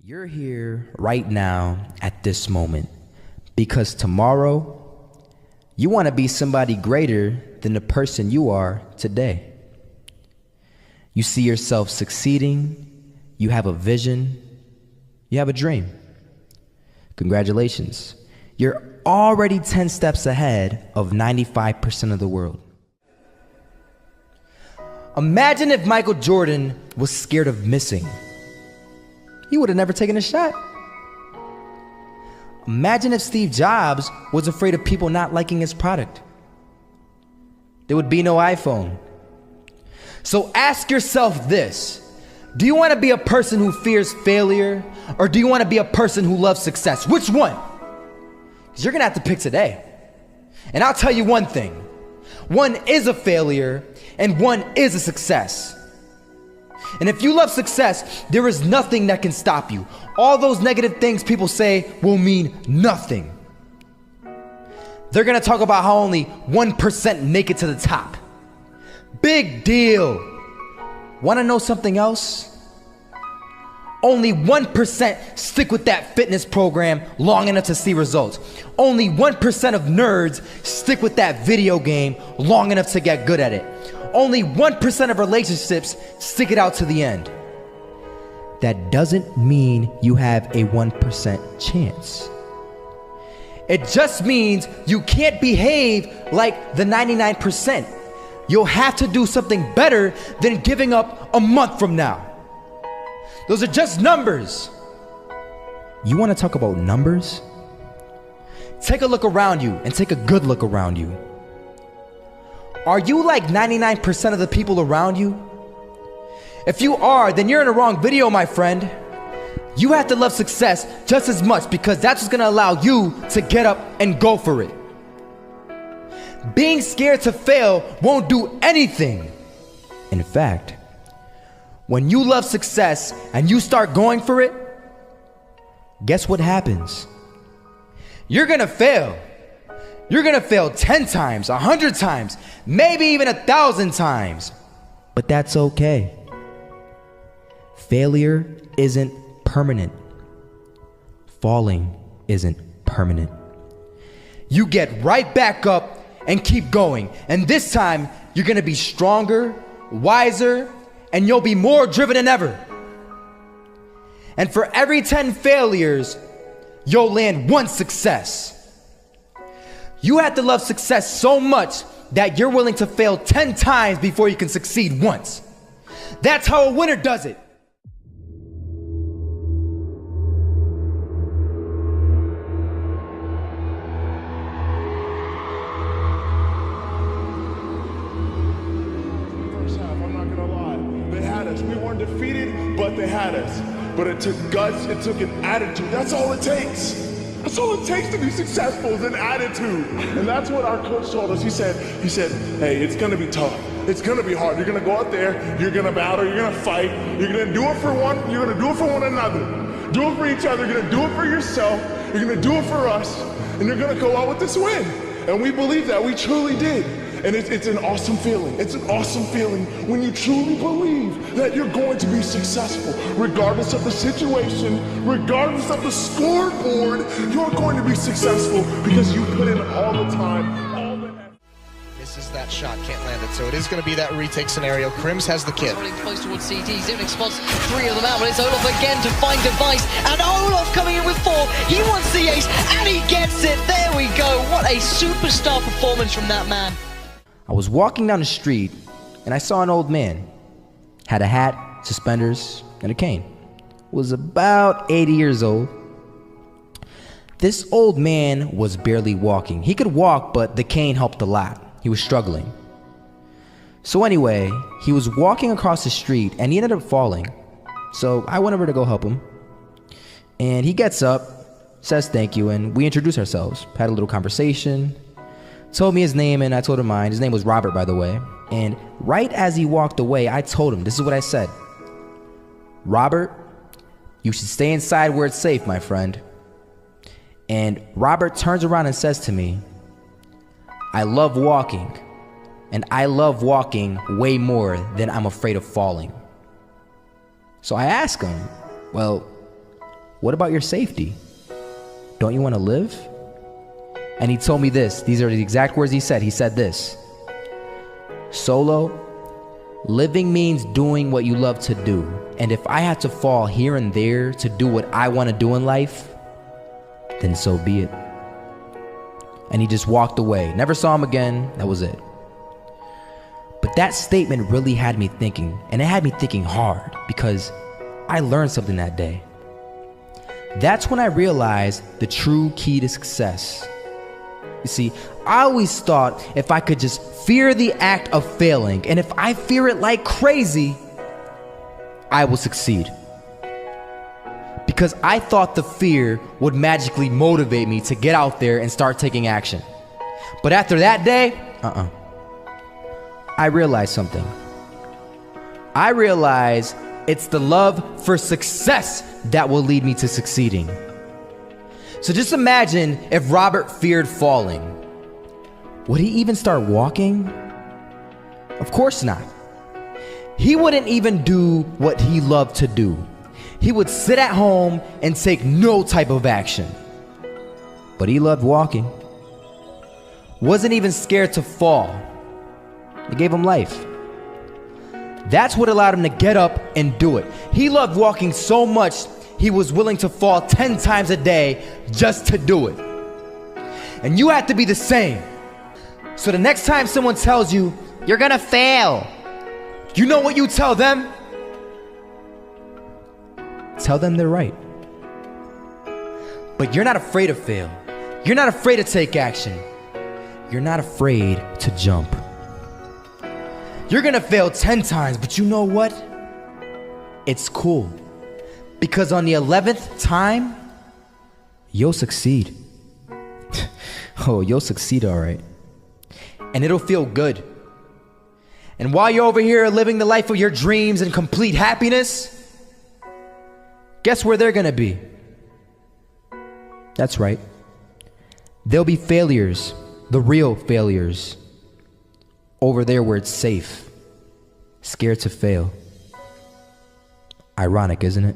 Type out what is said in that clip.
You're here right now at this moment because tomorrow you want to be somebody greater than the person you are today. You see yourself succeeding, you have a vision, you have a dream. Congratulations. You're already 10 steps ahead of 95% of the world. Imagine if Michael Jordan was scared of missing. He would have never taken a shot. Imagine if Steve Jobs was afraid of people not liking his product. There would be no iPhone. So ask yourself this: do you want to be a person who fears failure, or do you want to be a person who loves success? Which one? Because you're going to have to pick today. And I'll tell you one thing: one is a failure and one is a success. And if you love success, there is nothing that can stop you. All those negative things people say will mean nothing. They're gonna talk about how only 1% make it to the top. Big deal. Wanna know something else? Only 1% stick with that fitness program long enough to see results. Only 1% of nerds stick with that video game long enough to get good at it. Only 1% of relationships stick it out to the end. That doesn't mean you have a 1% chance. It just means you can't behave like the 99%. You'll have to do something better than giving up a month from now. Those are just numbers. You want to talk about numbers? Take a look around you and take a good look around you. Are you like 99% of the people around you? If you are, then you're in the wrong video, my friend. You have to love success just as much because that's what's gonna allow you to get up and go for it. Being scared to fail won't do anything. In fact, when you love success and you start going for it, guess what happens? You're gonna fail. You're gonna fail 10 times, 100 times, maybe even 1,000 times. But that's okay. Failure isn't permanent. Falling isn't permanent. You get right back up and keep going. And this time, you're gonna be stronger, wiser, and you'll be more driven than ever. And for every 10 failures, you'll land one success. You have to love success so much that you're willing to fail 10 times before you can succeed once. That's how a winner does it. First half, I'm not gonna lie. They had us. We weren't defeated, but they had us. But it took guts, it took an attitude. That's all it takes. That's all it takes to be successful is an attitude. And that's what our coach told us. He said, hey, it's gonna be tough. It's gonna be hard. You're gonna go out there, you're gonna battle, you're gonna fight, you're gonna do it for one another. Do it for each other, you're gonna do it for yourself, you're gonna do it for us, and you're gonna go out with this win. And we believe that, we truly did. And it's an awesome feeling. It's an awesome feeling when you truly believe that you're going to be successful. Regardless of the situation, regardless of the scoreboard, you're going to be successful because you put in all the time, all the effort. Misses that shot, can't land it. So it is going to be that retake scenario. Krims has the kid. Running close towards CT, Zivnik spots 3 of them out, but it's Olaf again to find device, and Olaf coming in with 4. He wants the ace, and he gets it. There we go. What a superstar performance from that man. I was walking down the street and I saw an old man. Had a hat, suspenders, and a cane. Was about 80 years old. This old man was barely walking. He could walk, but the cane helped a lot. He was struggling. So anyway, he was walking across the street and he ended up falling. So I went over to go help him. And he gets up, says thank you, and we introduced ourselves. Had a little conversation. Told me his name and I told him mine. His name was Robert, by the way. And right as he walked away, I told him, this is what I said. Robert, you should stay inside where it's safe, my friend. And Robert turns around and says to me, I love walking, and I love walking way more than I'm afraid of falling. So I ask him, well, what about your safety? Don't you want to live? And he told me this. These are the exact words he said. He said this: Solo, living means doing what you love to do. And if I had to fall here and there to do what I want to do in life, then so be it. And he just walked away. Never saw him again. That was it. But that statement really had me thinking, and it had me thinking hard, because I learned something that day. That's when I realized the true key to success. You see, I always thought if I could just fear the act of failing, and if I fear it like crazy, I will succeed. Because I thought the fear would magically motivate me to get out there and start taking action. But after that day, I realized something. I realized it's the love for success that will lead me to succeeding. So just imagine if Robert feared falling. Would he even start walking? Of course not. He wouldn't even do what he loved to do. He would sit at home and take no type of action. But he loved walking. Wasn't even scared to fall. It gave him life. That's what allowed him to get up and do it. He loved walking so much, he was willing to fall 10 times a day just to do it. And you have to be the same. So the next time someone tells you, you're gonna fail, you know what you tell them? Tell them they're right. But you're not afraid to fail. You're not afraid to take action. You're not afraid to jump. You're gonna fail 10 times, but you know what? It's cool. Because on the 11th time, you'll succeed. Oh, you'll succeed, all right. And it'll feel good. And while you're over here living the life of your dreams and complete happiness, guess where they're gonna be? That's right. They'll be failures, the real failures, over there where it's safe, scared to fail. Ironic, isn't it?